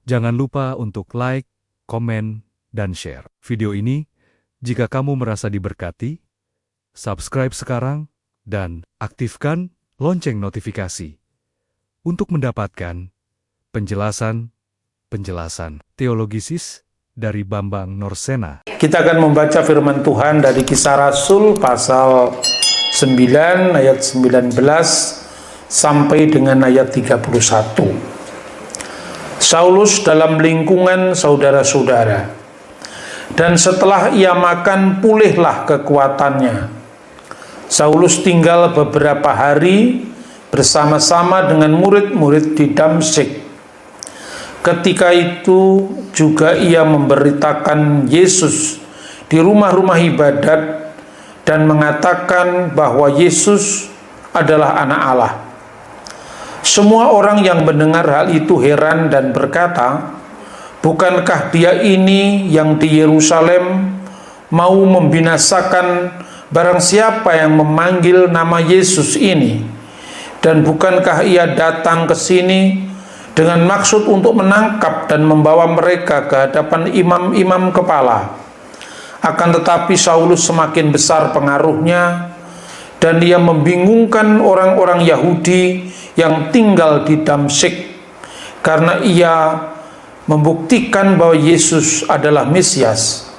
Jangan lupa untuk like, komen, dan share video ini. Jika kamu merasa diberkati, subscribe sekarang dan aktifkan lonceng notifikasi untuk mendapatkan penjelasan teologisis dari Bambang Norsena. Kita akan membaca firman Tuhan dari Kisah Rasul pasal 9 ayat 19 sampai dengan ayat 31. Saulus dalam lingkungan saudara-saudara. Dan setelah ia makan, pulihlah kekuatannya. Saulus tinggal beberapa hari bersama-sama dengan murid-murid di Damsyik. Ketika itu juga ia memberitakan Yesus di rumah-rumah ibadat dan mengatakan bahwa Yesus adalah Anak Allah. Semua orang yang mendengar hal itu heran dan berkata, "Bukankah dia ini yang di Yerusalem mau membinasakan barang siapa yang memanggil nama Yesus ini? Dan bukankah ia datang ke sini dengan maksud untuk menangkap dan membawa mereka ke hadapan imam-imam kepala?" Akan tetapi Saulus semakin besar pengaruhnya dan dia membingungkan orang-orang Yahudi yang tinggal di Damsyik, karena ia membuktikan bahwa Yesus adalah Mesias.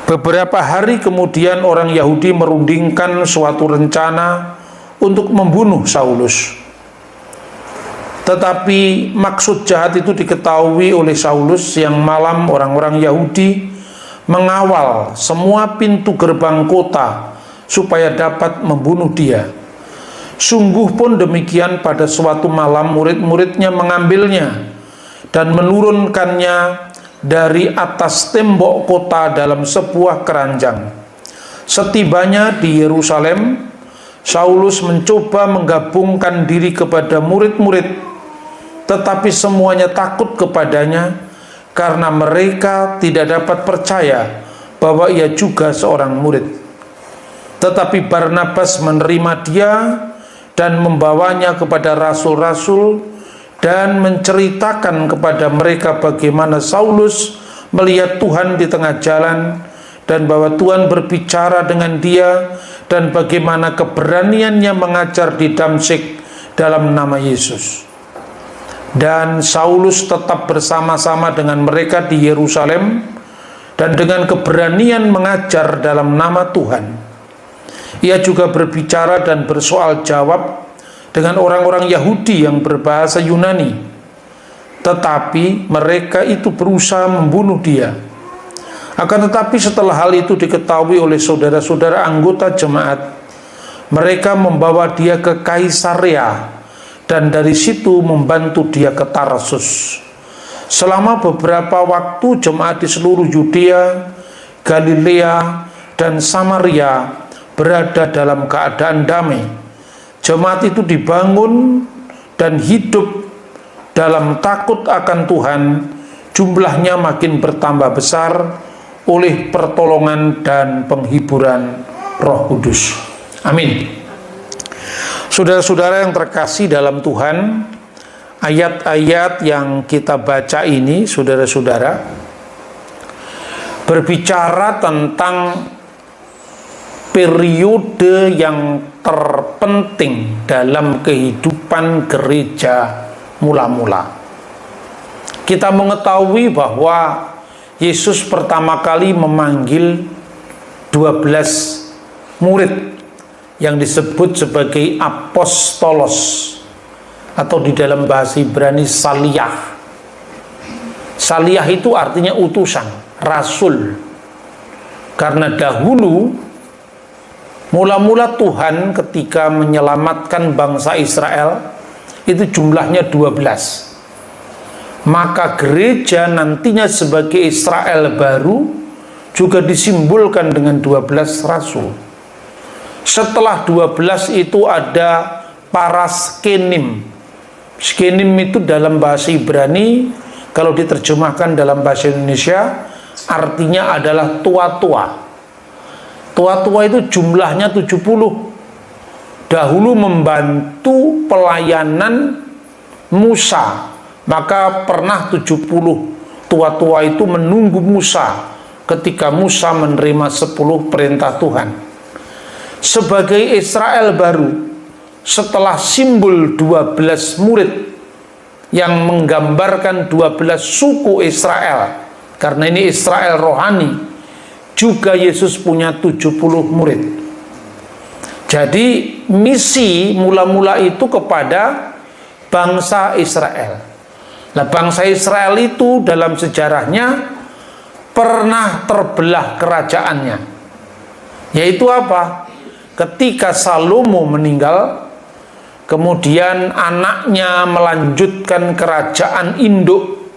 Beberapa hari kemudian orang Yahudi merundingkan suatu rencana untuk membunuh Saulus. Tetapi maksud jahat itu diketahui oleh Saulus. Siang malam orang-orang Yahudi mengawal semua pintu gerbang kota supaya dapat membunuh dia. Sungguh pun demikian, pada suatu malam murid-muridnya mengambilnya dan menurunkannya dari atas tembok kota dalam sebuah keranjang. Setibanya di Yerusalem, Saulus mencoba menggabungkan diri kepada murid-murid, tetapi semuanya takut kepadanya karena mereka tidak dapat percaya bahwa ia juga seorang murid. Tetapi Barnabas menerima dia dan membawanya kepada rasul-rasul dan menceritakan kepada mereka bagaimana Saulus melihat Tuhan di tengah jalan dan bahwa Tuhan berbicara dengan dia dan bagaimana keberaniannya mengajar di Damsyik dalam nama Yesus. Dan Saulus tetap bersama-sama dengan mereka di Yerusalem dan dengan keberanian mengajar dalam nama Tuhan. Ia juga berbicara dan bersoal jawab dengan orang-orang Yahudi yang berbahasa Yunani. Tetapi mereka itu berusaha membunuh dia. Akan tetapi setelah hal itu diketahui oleh saudara-saudara anggota jemaat, mereka membawa dia ke Kaisarea dan dari situ membantu dia ke Tarsus. Selama beberapa waktu jemaat di seluruh Yudea, Galilea, dan Samaria berada dalam keadaan damai. Jemaat itu dibangun dan hidup dalam takut akan Tuhan. Jumlahnya makin bertambah besar oleh pertolongan dan penghiburan Roh Kudus. Amin. Saudara-saudara yang terkasih dalam Tuhan, ayat-ayat yang kita baca ini, saudara-saudara, berbicara tentang periode yang terpenting dalam kehidupan gereja mula-mula. Kita mengetahui bahwa Yesus pertama kali memanggil 12 murid yang disebut sebagai apostolos, atau di dalam bahasa Ibrani saliyah. Saliyah itu artinya utusan, rasul. Karena dahulu mula-mula Tuhan ketika menyelamatkan bangsa Israel itu jumlahnya 12. Maka gereja nantinya sebagai Israel baru juga disimbolkan dengan 12 rasul. Setelah 12 itu ada para skenim. Skenim itu dalam bahasa Ibrani, kalau diterjemahkan dalam bahasa Indonesia, artinya adalah tua-tua. Tua-tua itu jumlahnya 70. Dahulu membantu pelayanan Musa Maka pernah 70 tua-tua itu menunggu Musa ketika Musa menerima 10 perintah Tuhan. Sebagai Israel baru, setelah simbol 12 murid yang menggambarkan 12 suku Israel, karena ini Israel rohani, juga Yesus punya 70 murid. Jadi misi mula-mula itu kepada bangsa Israel. Nah, bangsa Israel itu dalam sejarahnya pernah terbelah kerajaannya. Yaitu apa? Ketika Salomo meninggal, kemudian anaknya melanjutkan kerajaan induk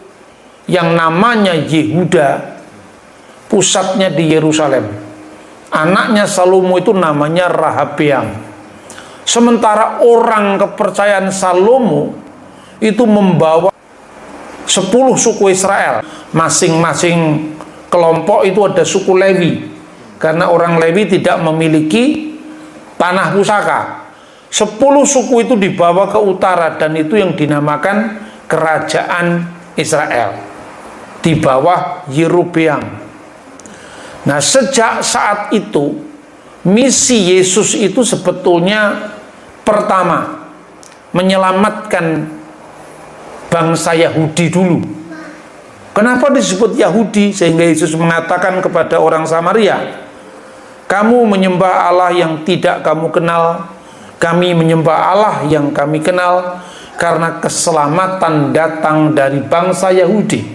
yang namanya Yehuda, pusatnya di Yerusalem. Anaknya Salomo itu namanya Rehabeam. Sementara orang kepercayaan Salomo itu membawa 10 suku Israel. Masing-masing kelompok itu ada suku Lewi, karena orang Lewi tidak memiliki tanah pusaka. 10 suku itu dibawa ke utara, dan itu yang dinamakan kerajaan Israel di bawah Yerobeam. Nah, sejak saat itu misi Yesus itu sebetulnya pertama menyelamatkan bangsa Yahudi dulu. Kenapa disebut Yahudi? Sehingga Yesus mengatakan kepada orang Samaria, kamu menyembah Allah yang tidak kamu kenal, kami menyembah Allah yang kami kenal, karena keselamatan datang dari bangsa Yahudi.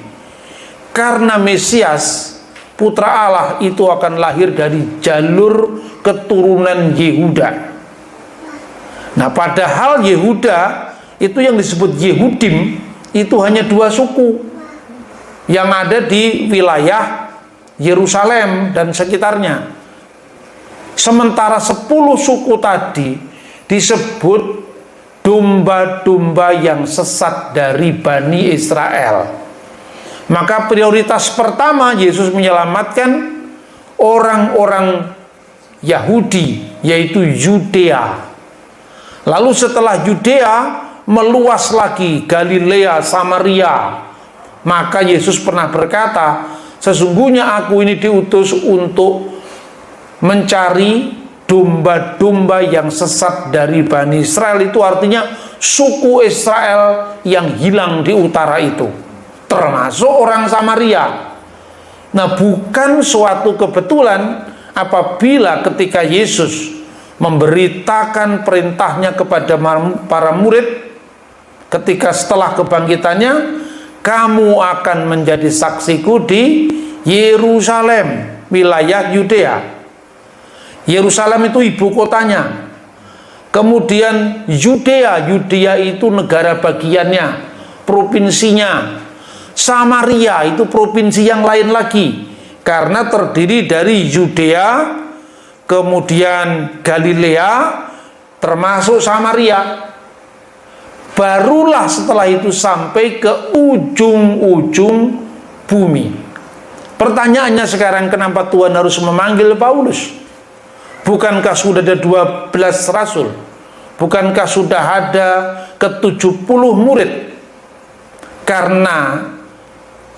Karena Mesias, Putra Allah itu akan lahir dari jalur keturunan Yehuda. Nah, padahal Yehuda itu yang disebut Yehudim itu hanya 2 suku yang ada di wilayah Yerusalem dan sekitarnya. Sementara 10 suku tadi disebut domba-domba yang sesat dari Bani Israel. Maka prioritas pertama Yesus menyelamatkan orang-orang Yahudi, yaitu Yudea. Lalu setelah Yudea meluas lagi Galilea, Samaria. Maka Yesus pernah berkata, sesungguhnya aku ini diutus untuk mencari domba-domba yang sesat dari Bani Israel. Itu artinya suku Israel yang hilang di utara itu, termasuk orang Samaria. Nah, bukan suatu kebetulan apabila ketika Yesus memberitakan perintahnya kepada para murid ketika setelah kebangkitannya, kamu akan menjadi saksiku di Yerusalem, wilayah Yudea. Yerusalem itu ibu kotanya. Kemudian Yudea itu negara bagiannya, provinsinya. Samaria itu provinsi yang lain lagi, karena terdiri dari Yudea, kemudian Galilea, termasuk Samaria. Barulah setelah itu sampai ke ujung-ujung bumi. Pertanyaannya sekarang, kenapa Tuhan harus memanggil Paulus? Bukankah sudah ada 12 rasul? Bukankah sudah ada ke-70 murid? Karena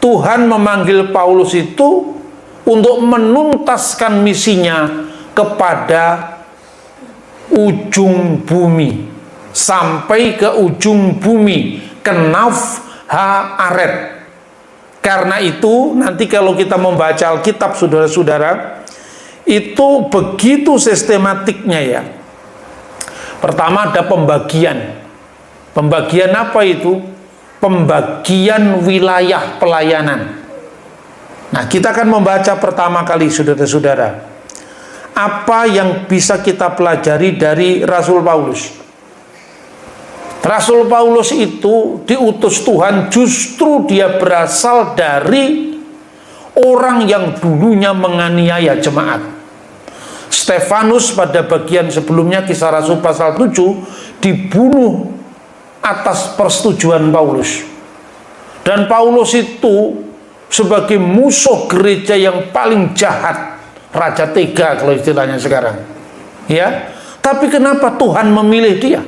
Tuhan memanggil Paulus itu untuk menuntaskan misinya kepada ujung bumi, sampai ke ujung bumi, ke Naf Haaret. Karena itu nanti kalau kita membaca Alkitab, saudara-saudara, itu begitu sistematiknya ya. Pertama ada pembagian. Pembagian apa itu? Pembagian wilayah pelayanan. Nah, kita akan membaca pertama kali, saudara-saudara, apa yang bisa kita pelajari dari Rasul Paulus. Rasul Paulus itu diutus Tuhan, justru dia berasal dari orang yang dulunya menganiaya jemaat. Stefanus pada bagian sebelumnya, Kisah Rasul pasal 7, dibunuh atas persetujuan Paulus. Dan Paulus itu sebagai musuh gereja yang paling jahat, raja tega kalau istilahnya sekarang, ya. Tapi kenapa Tuhan memilih dia?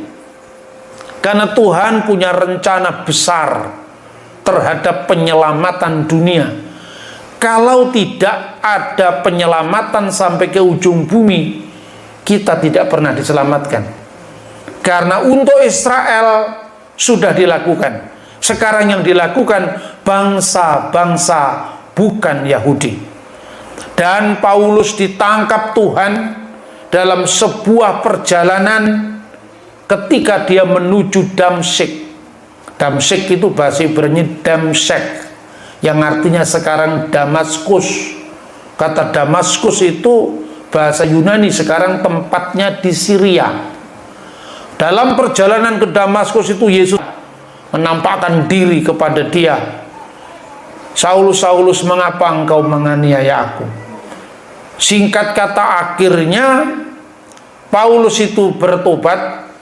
Karena Tuhan punya rencana besar terhadap penyelamatan dunia. Kalau tidak ada penyelamatan sampai ke ujung bumi, kita tidak pernah diselamatkan. Karena untuk Israel sudah dilakukan. Sekarang yang dilakukan bangsa-bangsa bukan Yahudi. Dan Paulus ditangkap Tuhan dalam sebuah perjalanan ketika dia menuju Damsyik. Damsyik itu bahasa Ibrani Damsyik, yang artinya sekarang Damaskus. Kata Damaskus itu bahasa Yunani, sekarang tempatnya di Syria. Dalam perjalanan ke Damaskus itu Yesus menampakkan diri kepada dia. Saulus, Saulus, mengapa engkau menganiaya aku? Singkat kata, akhirnya Paulus itu bertobat.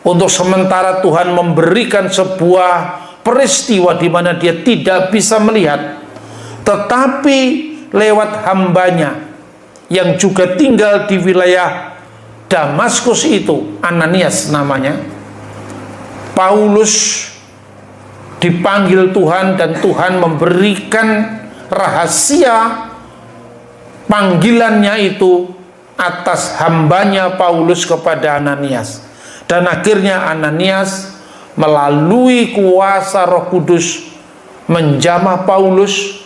Untuk sementara Tuhan memberikan sebuah peristiwa di mana dia tidak bisa melihat, tetapi lewat hambanya yang juga tinggal di wilayah Damaskus itu, Ananias namanya, Paulus dipanggil Tuhan dan Tuhan memberikan rahasia panggilannya itu atas hambanya Paulus kepada Ananias. Dan akhirnya Ananias melalui kuasa Roh Kudus menjamah Paulus,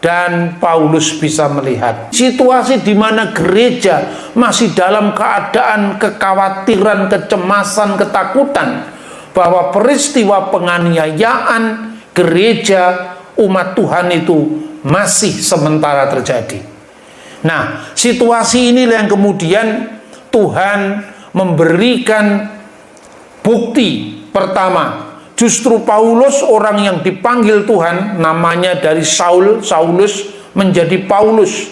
dan Paulus bisa melihat situasi di mana gereja masih dalam keadaan kekhawatiran, kecemasan, ketakutan bahwa peristiwa penganiayaan gereja umat Tuhan itu masih sementara terjadi. Nah, situasi inilah yang kemudian Tuhan memberikan bukti. Pertama, justru Paulus, orang yang dipanggil Tuhan, namanya dari Saulus menjadi Paulus,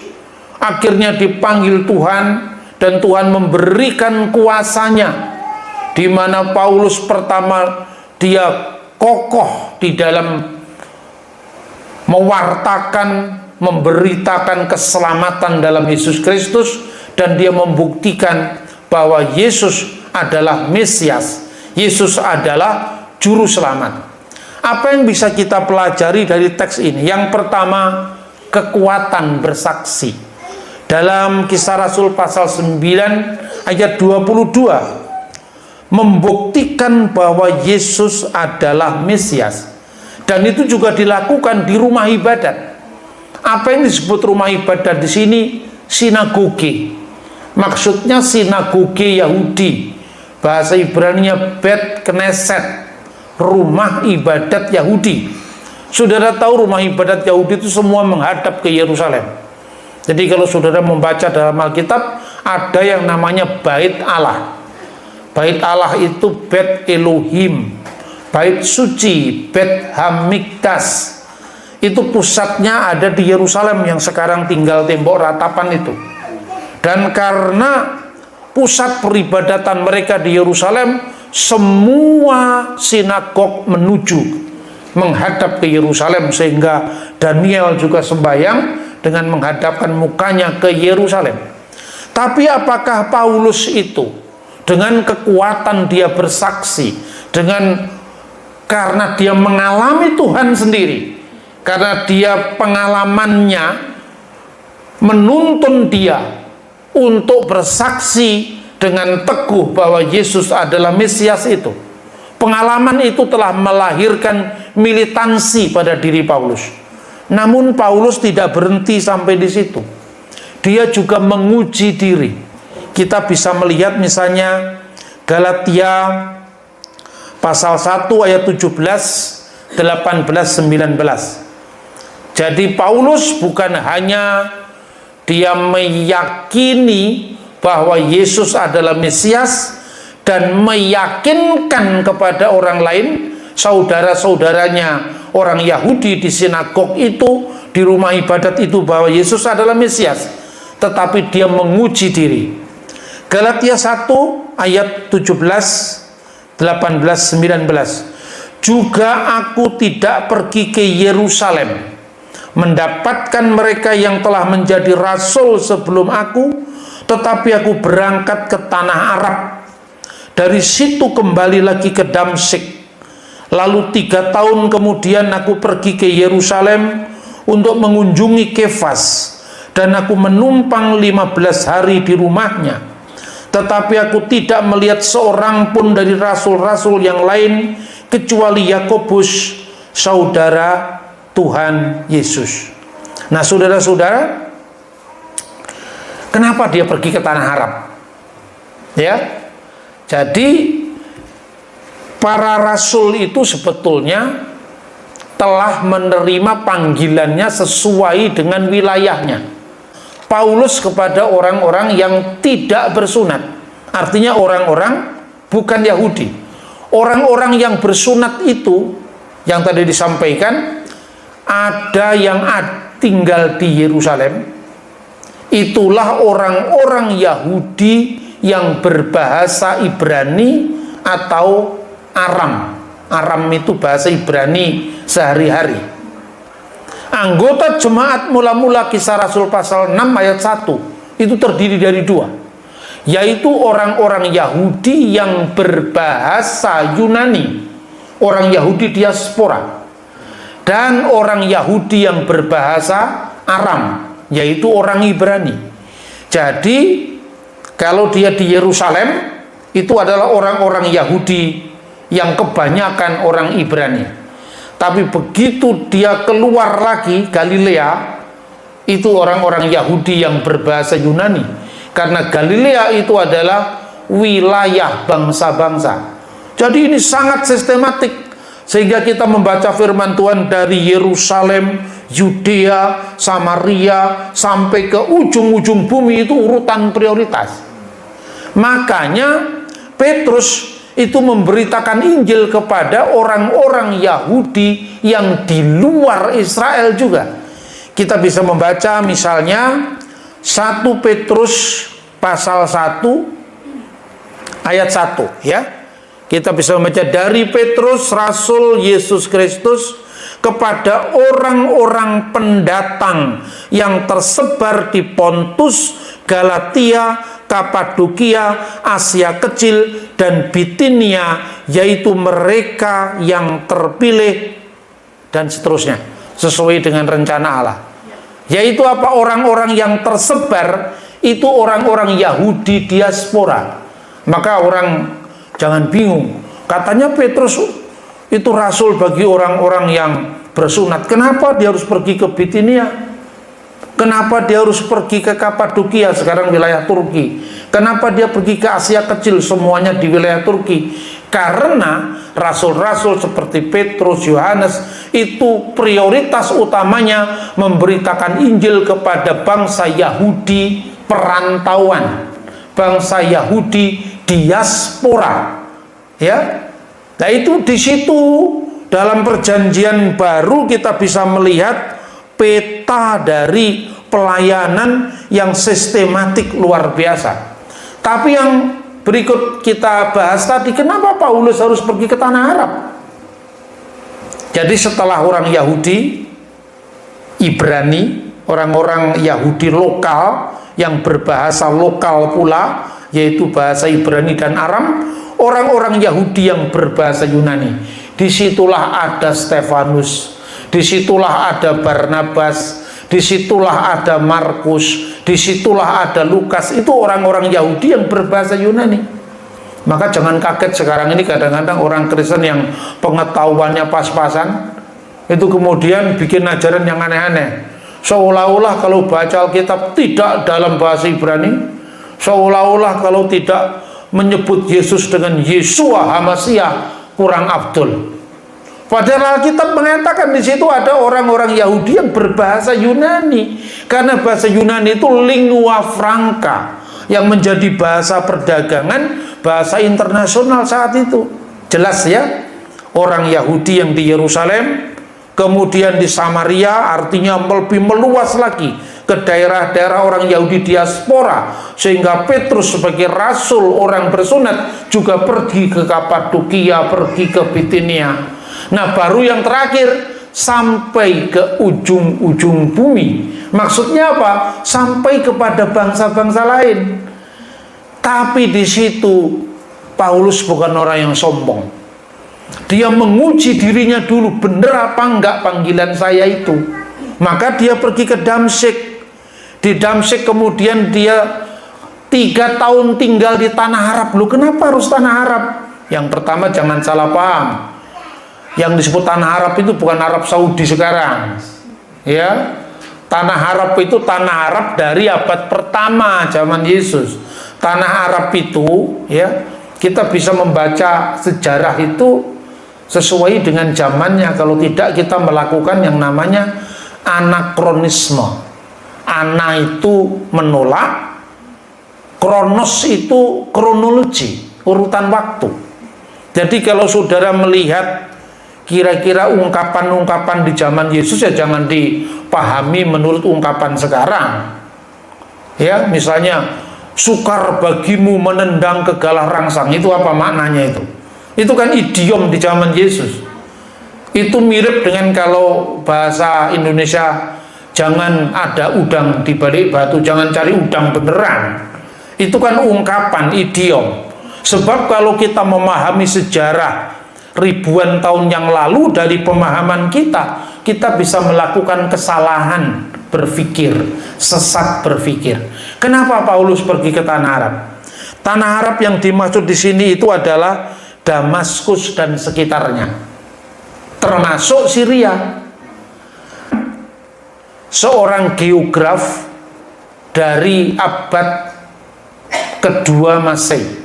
akhirnya dipanggil Tuhan dan Tuhan memberikan kuasanya, di mana Paulus pertama dia kokoh di dalam mewartakan, memberitakan keselamatan dalam Yesus Kristus, dan dia membuktikan bahwa Yesus adalah Mesias, Yesus adalah juru selamat. Apa yang bisa kita pelajari dari teks ini? Yang pertama, kekuatan bersaksi. Dalam Kisah Rasul pasal 9 ayat 22 membuktikan bahwa Yesus adalah Mesias. Dan itu juga dilakukan di rumah ibadat. Apa yang disebut rumah ibadat di sini? Sinagoge. Maksudnya sinagoge Yahudi. Bahasa Ibraninya Bet Knesset, rumah ibadat Yahudi. Saudara tahu rumah ibadat Yahudi itu semua menghadap ke Yerusalem. Jadi kalau saudara membaca dalam Alkitab, ada yang namanya Bait Allah. Bait Allah itu Bet Elohim, Bait Suci, Bet Hamikdas. Itu pusatnya ada di Yerusalem yang sekarang tinggal tembok ratapan itu. Dan karena pusat peribadatan mereka di Yerusalem, semua sinagog menghadap ke Yerusalem, sehingga Daniel juga sembahyang dengan menghadapkan mukanya ke Yerusalem. Tapi apakah Paulus itu dengan kekuatan dia bersaksi, karena dia mengalami Tuhan sendiri, karena dia pengalamannya menuntun dia untuk bersaksi dengan teguh bahwa Yesus adalah Mesias itu. Pengalaman itu telah melahirkan militansi pada diri Paulus. Namun Paulus tidak berhenti sampai di situ. Dia juga menguji diri. Kita bisa melihat misalnya Galatia pasal 1 ayat 17, 18, 19. Jadi Paulus bukan hanya dia meyakini bahwa Yesus adalah Mesias dan meyakinkan kepada orang lain, saudara-saudaranya orang Yahudi di sinagog itu, di rumah ibadat itu, bahwa Yesus adalah Mesias, tetapi dia menguji diri. Galatia 1 ayat 17, 18, 19. Juga aku tidak pergi ke Yerusalem mendapatkan mereka yang telah menjadi rasul sebelum aku, tetapi aku berangkat ke tanah Arab. Dari situ kembali lagi ke Damsyik, Lalu 3 tahun kemudian aku pergi ke Yerusalem untuk mengunjungi Kefas, dan aku menumpang 15 hari di rumahnya. Tetapi aku tidak melihat seorang pun dari rasul-rasul yang lain kecuali Yakobus, saudara Tuhan Yesus. Nah, saudara-saudara, kenapa dia pergi ke tanah Arab? Ya, jadi para rasul itu sebetulnya telah menerima panggilannya sesuai dengan wilayahnya. Paulus kepada orang-orang yang tidak bersunat, artinya orang-orang bukan Yahudi. Orang-orang yang bersunat itu, yang tadi disampaikan, ada yang tinggal di Yerusalem, itulah orang-orang Yahudi yang berbahasa Ibrani atau Aram. Aram itu bahasa Ibrani sehari-hari. Anggota jemaat mula-mula Kisah Rasul pasal 6 ayat 1 itu terdiri dari 2, yaitu orang-orang Yahudi yang berbahasa Yunani, orang Yahudi diaspora, dan orang Yahudi yang berbahasa Aram, yaitu orang Ibrani. Jadi kalau dia di Yerusalem, itu adalah orang-orang Yahudi yang kebanyakan orang Ibrani. Tapi begitu dia keluar lagi Galilea, itu orang-orang Yahudi yang berbahasa Yunani, karena Galilea itu adalah wilayah bangsa-bangsa. Jadi ini sangat sistematik, sehingga kita membaca firman Tuhan dari Yerusalem, Yudea, Samaria, sampai ke ujung-ujung bumi, itu urutan prioritas. Makanya Petrus itu memberitakan Injil kepada orang-orang Yahudi yang di luar Israel juga. Kita bisa membaca misalnya 1 Petrus pasal 1 ayat 1 ya. Kita bisa membaca, dari Petrus rasul Yesus Kristus kepada orang-orang pendatang yang tersebar di Pontus, Galatia, Kapadokia, Asia Kecil, dan Bitinia, yaitu mereka yang terpilih, dan seterusnya, sesuai dengan rencana Allah. Yaitu apa? Orang-orang yang tersebar itu orang-orang Yahudi diaspora. Maka orang jangan bingung, katanya Petrus itu rasul bagi orang-orang yang bersunat. Kenapa dia harus pergi ke Bitinia? Kenapa dia harus pergi ke Kapadokia, sekarang wilayah Turki? Kenapa dia pergi ke Asia Kecil, semuanya di wilayah Turki? Karena rasul-rasul seperti Petrus, Yohanes itu prioritas utamanya memberitakan Injil kepada bangsa Yahudi perantauan, bangsa Yahudi diaspora. Ya, nah itu di situ dalam Perjanjian Baru kita bisa melihat peta dari pelayanan yang sistematik luar biasa. Tapi yang berikut kita bahas tadi, kenapa Paulus harus pergi ke tanah Arab? Jadi setelah orang Yahudi Ibrani, orang-orang Yahudi lokal yang berbahasa lokal pula, yaitu bahasa Ibrani dan Aram, orang-orang Yahudi yang berbahasa Yunani, disitulah ada Stefanus, disitulah ada Barnabas, disitulah ada Markus, disitulah ada Lukas. Itu orang-orang Yahudi yang berbahasa Yunani. Maka jangan kaget sekarang ini kadang-kadang orang Kristen yang pengetahuannya pas-pasan itu kemudian bikin ajaran yang aneh-aneh, seolah-olah kalau baca Alkitab tidak dalam bahasa Ibrani, seolah-olah kalau tidak menyebut Yesus dengan Yeshua HaMashiach kurang abdul. Padahal Alkitab mengatakan di situ ada orang-orang Yahudi yang berbahasa Yunani, karena bahasa Yunani itu lingua franca yang menjadi bahasa perdagangan, bahasa internasional saat itu. Jelas ya, orang Yahudi yang di Yerusalem, kemudian di Samaria, artinya lebih meluas lagi ke daerah-daerah orang Yahudi diaspora, sehingga Petrus sebagai rasul orang bersunat juga pergi ke Kapadokia, pergi ke Bitinia. Nah, baru yang terakhir sampai ke ujung-ujung bumi. Maksudnya apa? Sampai kepada bangsa-bangsa lain. Tapi di situ Paulus bukan orang yang sombong. Dia menguji dirinya dulu, benar apa enggak panggilan saya itu. Maka dia pergi ke Damsyik. Di Damsyik kemudian dia 3 tahun tinggal di tanah Arab. Loh, kenapa harus tanah Arab? Yang pertama, jangan salah paham. Yang disebut tanah Arab itu bukan Arab Saudi sekarang. Ya, tanah Arab itu tanah Arab dari abad pertama zaman Yesus. Tanah Arab itu, ya, kita bisa membaca sejarah itu sesuai dengan zamannya. Kalau tidak, kita melakukan yang namanya anakronisme. Ana itu menolak, kronos itu kronologi, urutan waktu. Jadi kalau saudara melihat kira-kira ungkapan-ungkapan di zaman Yesus, ya jangan dipahami menurut ungkapan sekarang. Ya, misalnya sukar bagimu menendang ke galah rangsang, itu apa maknanya itu? Itu kan idiom di zaman Yesus. Itu mirip dengan kalau bahasa Indonesia, jangan ada udang di balik batu, jangan cari udang beneran. Itu kan ungkapan, idiom. Sebab kalau kita memahami sejarah ribuan tahun yang lalu dari pemahaman kita, kita bisa melakukan kesalahan berpikir, sesat berpikir. Kenapa Paulus pergi ke tanah Arab? Tanah Arab yang dimaksud di sini itu adalah Damaskus dan sekitarnya, termasuk Syria. Seorang geograf dari abad kedua Masehi,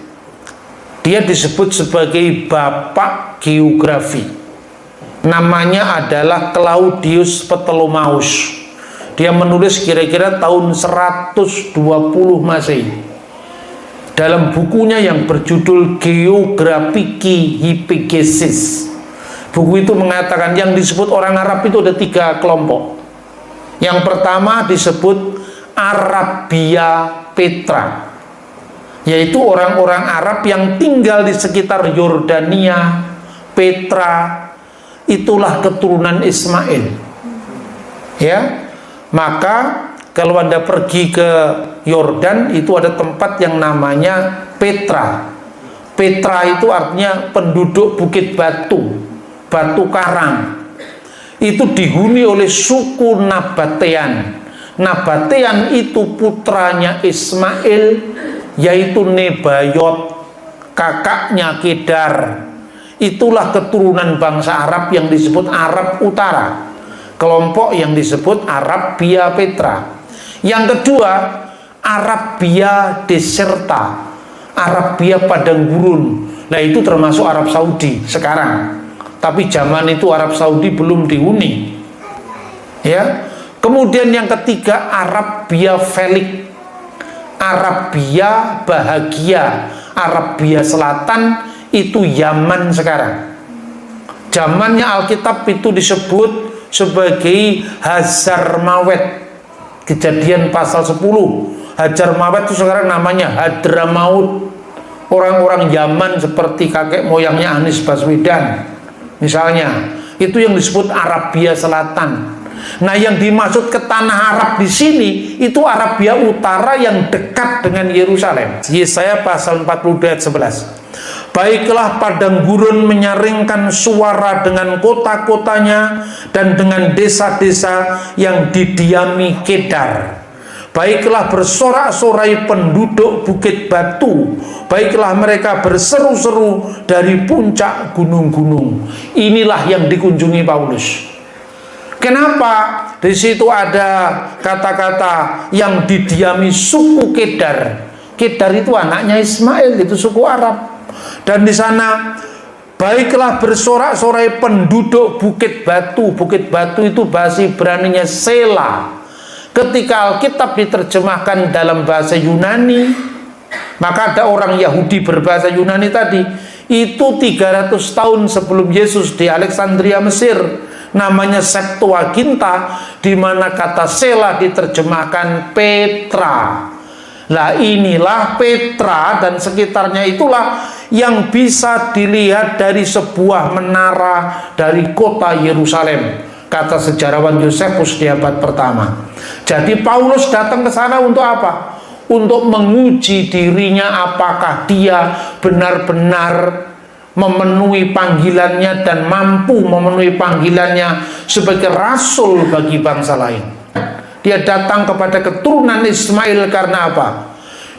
dia disebut sebagai bapak geografi. Namanya adalah Claudius Ptolemeus. Dia menulis kira-kira tahun 120 Masehi dalam bukunya yang berjudul Geographiki Hypogesis. Buku itu mengatakan yang disebut orang Arab itu ada 3 kelompok. Yang pertama disebut Arabia Petra, yaitu orang-orang Arab yang tinggal di sekitar Yordania, Petra. Itulah keturunan Ismail. Ya, maka kalau Anda pergi ke Yordan, itu ada tempat yang namanya Petra. Petra itu artinya penduduk bukit batu, batu karang. Itu dihuni oleh suku Nabatean. Nabatean itu putranya Ismail, yaitu Nebayot, kakaknya Kedar. Itulah keturunan bangsa Arab yang disebut Arab Utara, kelompok yang disebut Arabia Petra. Yang kedua, Arabia Deserta, Arabia padang gurun. Nah, itu termasuk Arab Saudi sekarang, tapi zaman itu Arab Saudi belum dihuni. Ya. Kemudian yang ketiga, Arabia Felik, Arabia bahagia, Arabia Selatan, itu Yaman sekarang. Zamannya Alkitab itu disebut sebagai Hazar Mawet. Kejadian pasal 10. Hazar Mawet itu sekarang namanya Hadramaut. Orang-orang Yaman seperti kakek moyangnya Anies Baswedan misalnya, itu yang disebut Arabia Selatan. Nah, yang dimaksud ke tanah Arab di sini itu Arabia Utara yang dekat dengan Yerusalem. Yesaya pasal 42 ayat 11. Baiklah padang gurun menyaringkan suara dengan kota-kotanya dan dengan desa-desa yang didiami Kedar. Baiklah bersorak-sorai penduduk bukit batu. Baiklah mereka berseru-seru dari puncak gunung-gunung. Inilah yang dikunjungi Paulus. Kenapa? Di situ ada kata-kata yang didiami suku Kedar. Kedar itu anaknya Ismail, itu suku Arab. Dan di sana baiklah bersorak-sorai penduduk bukit batu. Bukit batu itu bahasa Ibraninya Sela. Ketika Alkitab diterjemahkan dalam bahasa Yunani, maka ada orang Yahudi berbahasa Yunani tadi, itu 300 tahun sebelum Yesus di Alexandria Mesir, namanya Septuaginta, di mana kata Sela diterjemahkan Petra. Lah, inilah Petra dan sekitarnya itulah yang bisa dilihat dari sebuah menara dari kota Yerusalem, kata sejarawan Yosefus di abad pertama. Jadi Paulus datang ke sana untuk apa? Untuk menguji dirinya, apakah dia benar-benar memenuhi panggilannya dan mampu memenuhi panggilannya sebagai rasul bagi bangsa lain. Dia datang kepada keturunan Ismail karena apa?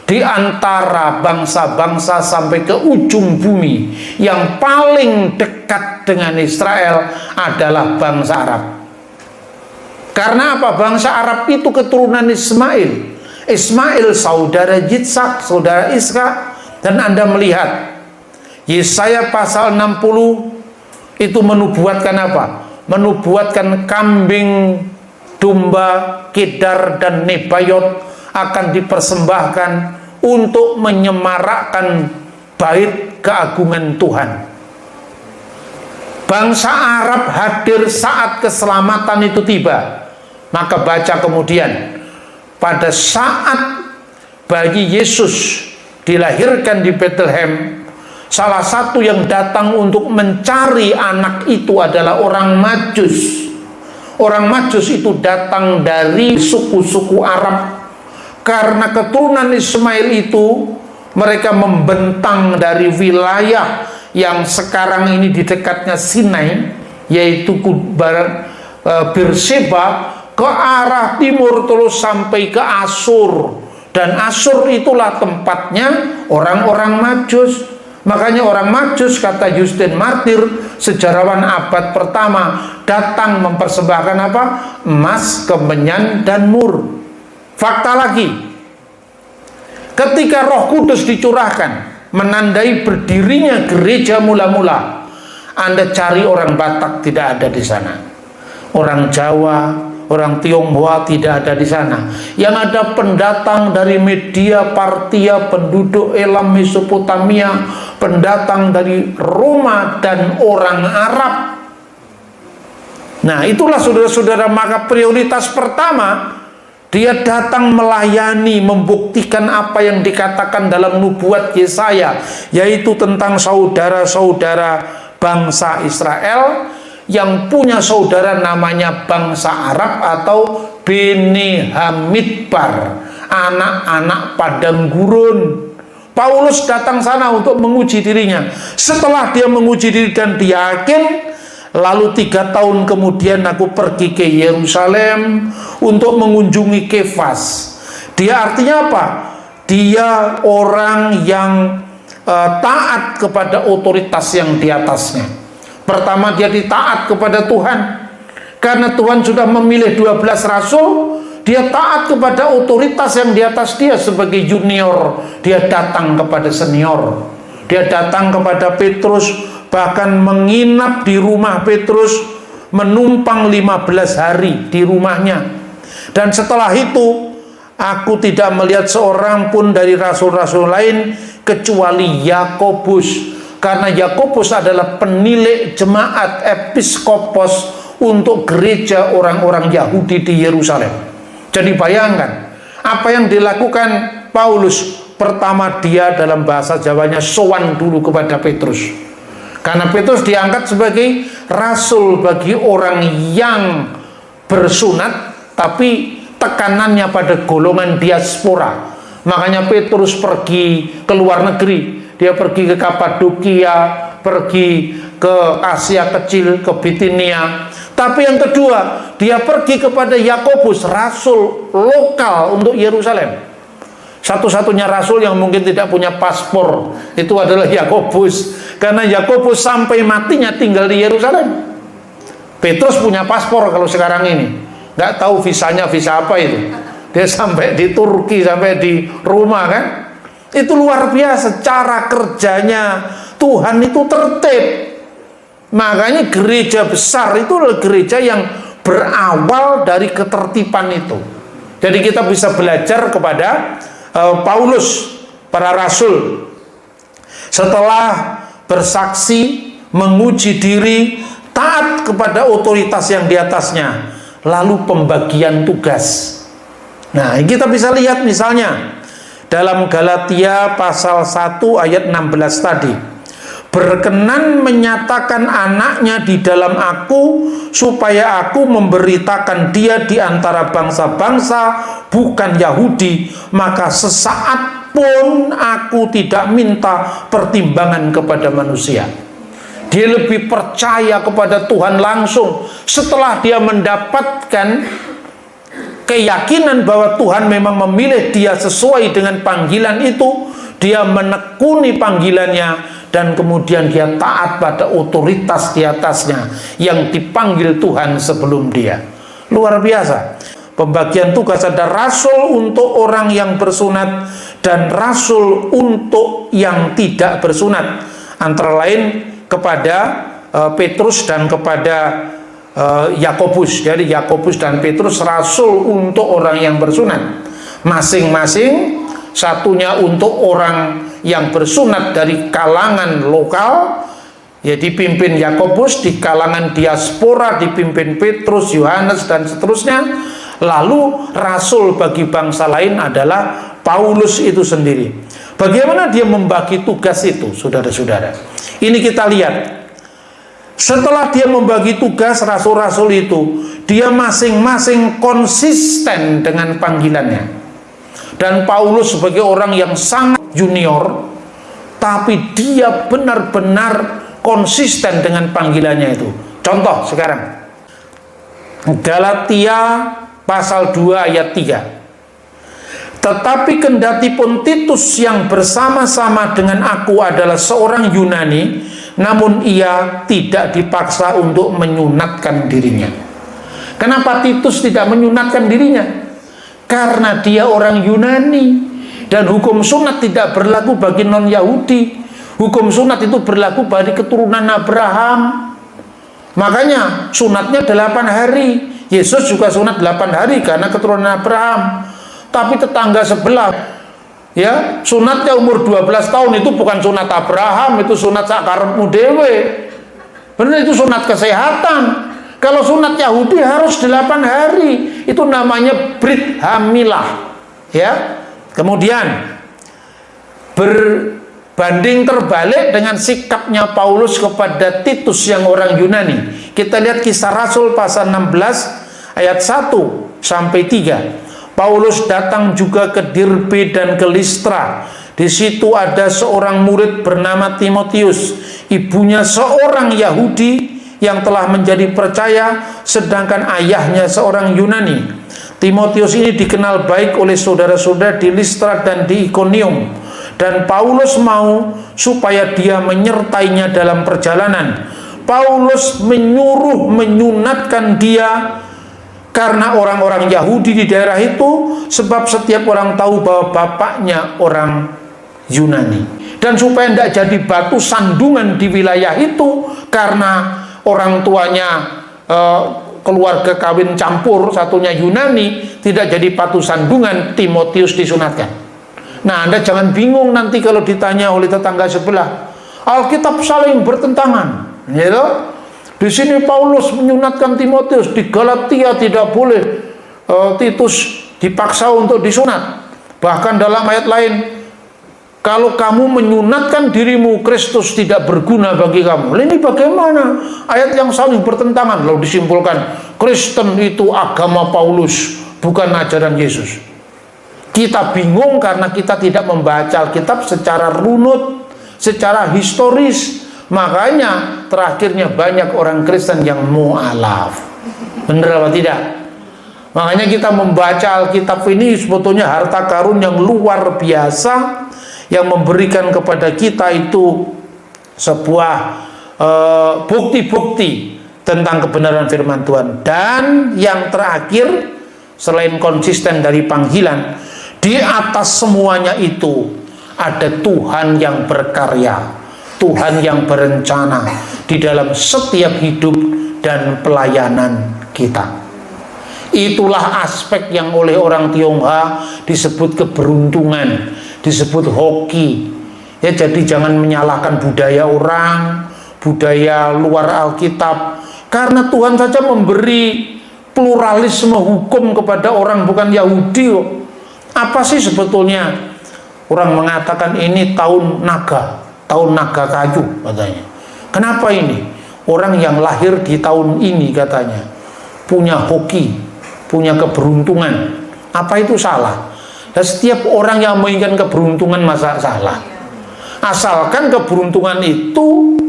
Di antara bangsa-bangsa sampai ke ujung bumi, yang paling dekat dengan Israel adalah bangsa Arab. Karena apa? Bangsa Arab itu keturunan Ismail. Ismail saudara Yitzhak, saudara Ishak. Dan Anda melihat Yesaya pasal 60 itu menubuatkan apa? Menubuatkan kambing, domba, kedar, dan nebayot akan dipersembahkan untuk menyemarakkan bait keagungan Tuhan. Bangsa Arab hadir saat keselamatan itu tiba. Maka baca kemudian, pada saat bayi Yesus dilahirkan di Bethlehem, salah satu yang datang untuk mencari anak itu adalah orang Majus. Orang Majus itu datang dari suku-suku Arab. Karena keturunan Ismail itu, mereka membentang dari wilayah yang sekarang ini di dekatnya Sinai, yaitu Beersheba, ke arah timur terus sampai ke Asur. Dan Asur itulah tempatnya orang-orang Majus. Makanya orang Majus, kata Justin Martyr, sejarawan abad pertama, datang mempersembahkan apa? Emas, kemenyan, dan mur. Fakta lagi, ketika Roh Kudus dicurahkan menandai berdirinya gereja mula-mula, Anda cari orang Batak tidak ada di sana, orang Jawa, orang Tionghoa tidak ada di sana. Yang ada pendatang dari Media, Partia, penduduk Elam, Mesopotamia, pendatang dari Roma, dan orang Arab. Nah, itulah saudara-saudara, maka prioritas pertama, dia datang melayani, membuktikan apa yang dikatakan dalam nubuat Yesaya, yaitu tentang saudara-saudara bangsa Israel yang punya saudara namanya bangsa Arab atau Beni Hamidbar, anak-anak padang gurun. Paulus datang sana untuk menguji dirinya. Setelah dia menguji diri dan dia yakin, lalu 3 tahun kemudian aku pergi ke Yerusalem untuk mengunjungi Kefas. Dia artinya apa? Dia orang yang taat kepada otoritas yang di atasnya. Pertama, dia ditaat kepada Tuhan. Karena Tuhan sudah memilih 12 rasul, dia taat kepada otoritas yang di atas dia sebagai junior. Dia datang kepada senior. Dia datang kepada Petrus, bahkan menginap di rumah Petrus, menumpang 15 hari di rumahnya. Dan setelah itu, aku tidak melihat seorang pun dari rasul-rasul lain kecuali Yakobus, karena Yakobus adalah penilik jemaat episkopos untuk gereja orang-orang Yahudi di Yerusalem. Jadi bayangkan apa yang dilakukan Paulus. Pertama, dia dalam bahasa Jawanya sowan dulu kepada Petrus, karena Petrus diangkat sebagai rasul bagi orang yang bersunat, tapi tekanannya pada golongan diaspora. Makanya Petrus pergi ke luar negeri. Dia pergi ke Kapadokia, pergi ke Asia Kecil, ke Bitinia. Tapi yang kedua, dia pergi kepada Yakobus, rasul lokal untuk Yerusalem. Satu-satunya rasul yang mungkin tidak punya paspor itu adalah Yakobus, karena Yakobus sampai matinya tinggal di Yerusalem. Petrus punya paspor kalau sekarang ini, nggak tahu visanya visa apa itu. Dia sampai di Turki, sampai di Roma kan. Itu luar biasa cara kerjanya Tuhan, itu tertib. Makanya gereja besar itu adalah gereja yang berawal dari ketertiban itu. Jadi kita bisa belajar kepada Paulus, para rasul, setelah bersaksi, menguji diri, taat kepada otoritas yang di atasnya, lalu pembagian tugas. Nah, kita bisa lihat misalnya dalam Galatia pasal 1 ayat 16 tadi, berkenan menyatakan anaknya di dalam aku, supaya aku memberitakan dia di antara bangsa-bangsa bukan Yahudi, maka sesaat pun aku tidak minta pertimbangan kepada manusia. Dia lebih percaya kepada Tuhan langsung setelah dia mendapatkan keyakinan bahwa Tuhan memang memilih dia sesuai dengan panggilan itu. Dia menekuni panggilannya dan kemudian dia taat pada otoritas di atasnya yang dipanggil Tuhan sebelum dia. Luar biasa. Pembagian tugas, ada rasul untuk orang yang bersunat dan rasul untuk yang tidak bersunat, antara lain kepada Petrus dan kepada Yakobus. Jadi Yakobus dan Petrus rasul untuk orang yang bersunat masing-masing, satunya untuk orang yang bersunat dari kalangan lokal, ya dipimpin Yakobus, di kalangan diaspora dipimpin Petrus, Yohanes dan seterusnya. Lalu rasul bagi bangsa lain adalah Paulus itu sendiri. Bagaimana dia membagi tugas itu, saudara-saudara? Ini kita lihat. Setelah dia membagi tugas rasul-rasul itu, dia masing-masing konsisten dengan panggilannya. Dan Paulus sebagai orang yang sangat junior, tapi dia benar-benar konsisten dengan panggilannya itu. Contoh sekarang, Galatia pasal 2 ayat 3. Tetapi kendatipun Titus yang bersama-sama dengan aku adalah seorang Yunani, namun ia tidak dipaksa untuk menyunatkan dirinya. Kenapa Titus tidak menyunatkan dirinya? Karena dia orang Yunani, dan hukum sunat tidak berlaku bagi non-Yahudi. Hukum sunat itu berlaku bagi keturunan Abraham. Makanya sunatnya 8 hari. Yesus juga sunat 8 hari karena keturunan Abraham. Tapi tetangga sebelah, ya, sunatnya umur 12 tahun, itu bukan sunat Abraham, itu sunat sakarepmu dewe. Benar, itu sunat kesehatan. Kalau sunat Yahudi harus 8 hari. Itu namanya Brit Hamilah. Ya. Kemudian berbanding terbalik dengan sikapnya Paulus kepada Titus yang orang Yunani. Kita lihat Kisah Rasul pasal 16 ayat 1 sampai 3. Paulus datang juga ke Derbe dan ke Listra. Di situ ada seorang murid bernama Timotius, ibunya seorang Yahudi yang telah menjadi percaya, sedangkan ayahnya seorang Yunani. Timotius ini dikenal baik oleh saudara-saudara di Listra dan di Ikonium, dan Paulus mau supaya dia menyertainya dalam perjalanan. Paulus menyuruh menyunatkan dia karena orang-orang Yahudi di daerah itu, sebab setiap orang tahu bahwa bapaknya orang Yunani, dan supaya tidak jadi batu sandungan di wilayah itu karena orang tuanya keluarga kawin campur, satunya Yunani, tidak jadi batu sandungan, Timotius disunatkan. Nah, Anda jangan bingung nanti kalau ditanya oleh tetangga sebelah, Alkitab saling bertentangan, gitu. Di sini Paulus menyunatkan Timotius, di Galatia tidak boleh Titus dipaksa untuk disunat. Bahkan dalam ayat lain, kalau kamu menyunatkan dirimu, Kristus tidak berguna bagi kamu. Ini bagaimana? Ayat yang saling bertentangan. Lalu disimpulkan, Kristen itu agama Paulus, bukan ajaran Yesus. Kita bingung karena kita tidak membaca Alkitab secara runut, secara historis. Makanya terakhirnya banyak orang Kristen yang mu'alaf. Benar apa tidak? Makanya kita membaca Alkitab ini sebetulnya harta karun yang luar biasa, yang memberikan kepada kita itu sebuah bukti-bukti tentang kebenaran firman Tuhan. Dan yang terakhir, selain konsisten dari panggilan, di atas semuanya itu ada Tuhan yang berkarya, Tuhan yang berencana di dalam setiap hidup dan pelayanan kita. Itulah aspek yang oleh orang Tionghoa disebut keberuntungan, disebut hoki. Ya, jadi jangan menyalahkan budaya orang, budaya luar Alkitab, karena Tuhan saja memberi pluralisme hukum kepada orang bukan Yahudi. Apa sih sebetulnya? Orang mengatakan ini tahun naga kayu katanya. Kenapa ini? Orang yang lahir di tahun ini katanya punya hoki, punya keberuntungan. Apa itu salah? Dan setiap orang yang menginginkan keberuntungan masa salah? Asalkan keberuntungan itu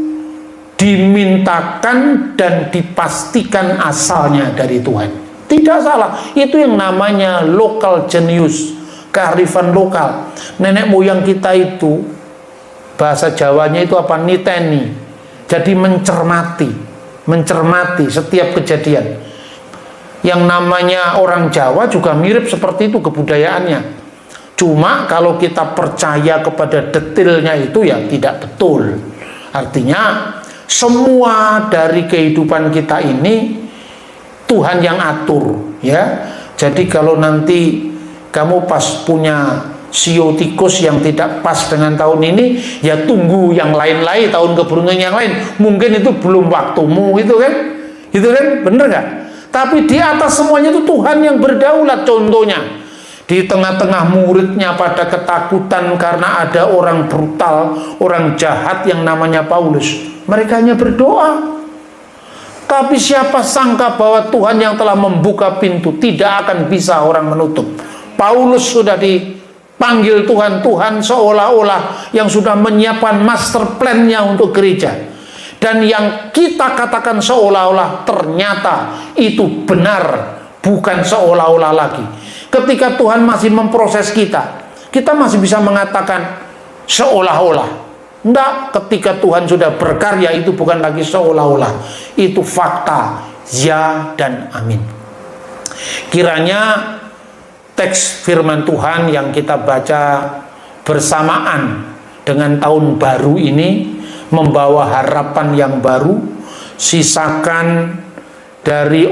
dimintakan dan dipastikan asalnya dari Tuhan. Tidak salah, itu yang namanya local genius, kearifan lokal. Nenek moyang kita itu, bahasa Jawanya itu apa? Niteni. Jadi mencermati setiap kejadian. Yang namanya orang Jawa juga mirip seperti itu kebudayaannya. Cuma kalau kita percaya kepada detailnya itu ya tidak betul. Artinya semua dari kehidupan kita ini Tuhan yang atur, ya. Jadi kalau nanti kamu pas punya sio tikus yang tidak pas dengan tahun ini, ya tunggu yang lain-lain, tahun keberuntungan yang lain. Mungkin itu belum waktumu, gitu kan? Gitu kan? Bener gak? Tapi di atas semuanya itu Tuhan yang berdaulat. Contohnya, di tengah-tengah muridnya pada ketakutan karena ada orang brutal, orang jahat yang namanya Paulus, mereka hanya berdoa. Tapi siapa sangka bahwa Tuhan yang telah membuka pintu, tidak akan bisa orang menutup. Paulus sudah dipanggil Tuhan, Tuhan seolah-olah yang sudah menyiapkan master plan-nya untuk gereja. Dan yang kita katakan seolah-olah ternyata itu benar, bukan seolah-olah lagi. Ketika Tuhan masih memproses kita masih bisa mengatakan seolah-olah. Enggak, ketika Tuhan sudah berkarya itu bukan lagi seolah-olah. Itu fakta, ya dan amin. Kiranya teks firman Tuhan yang kita baca bersamaan dengan tahun baru ini membawa harapan yang baru, sisakan dari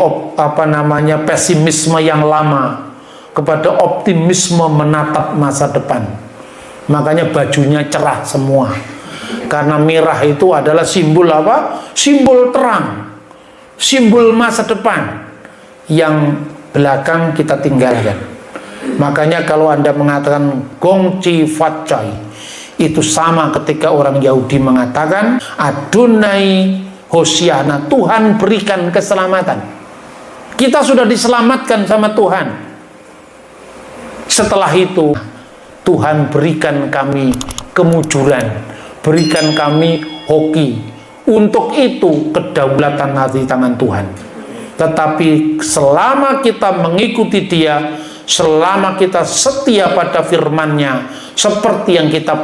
pesimisme yang lama kepada optimisme menatap masa depan. Makanya bajunya cerah semua. Karena merah itu adalah simbol apa? Simbol terang, simbol masa depan yang belakang kita tinggalkan. Makanya kalau Anda mengatakan Gongchi Fatchai, itu sama ketika orang Yahudi mengatakan Adonai Hosiana, Tuhan berikan keselamatan. Kita sudah diselamatkan sama Tuhan. Setelah itu Tuhan berikan kami kemujuran, berikan kami hoki. Untuk itu kedaulatan hati tangan Tuhan. Tetapi selama kita mengikuti Dia, selama kita setia pada firman-Nya seperti yang kita pelajari,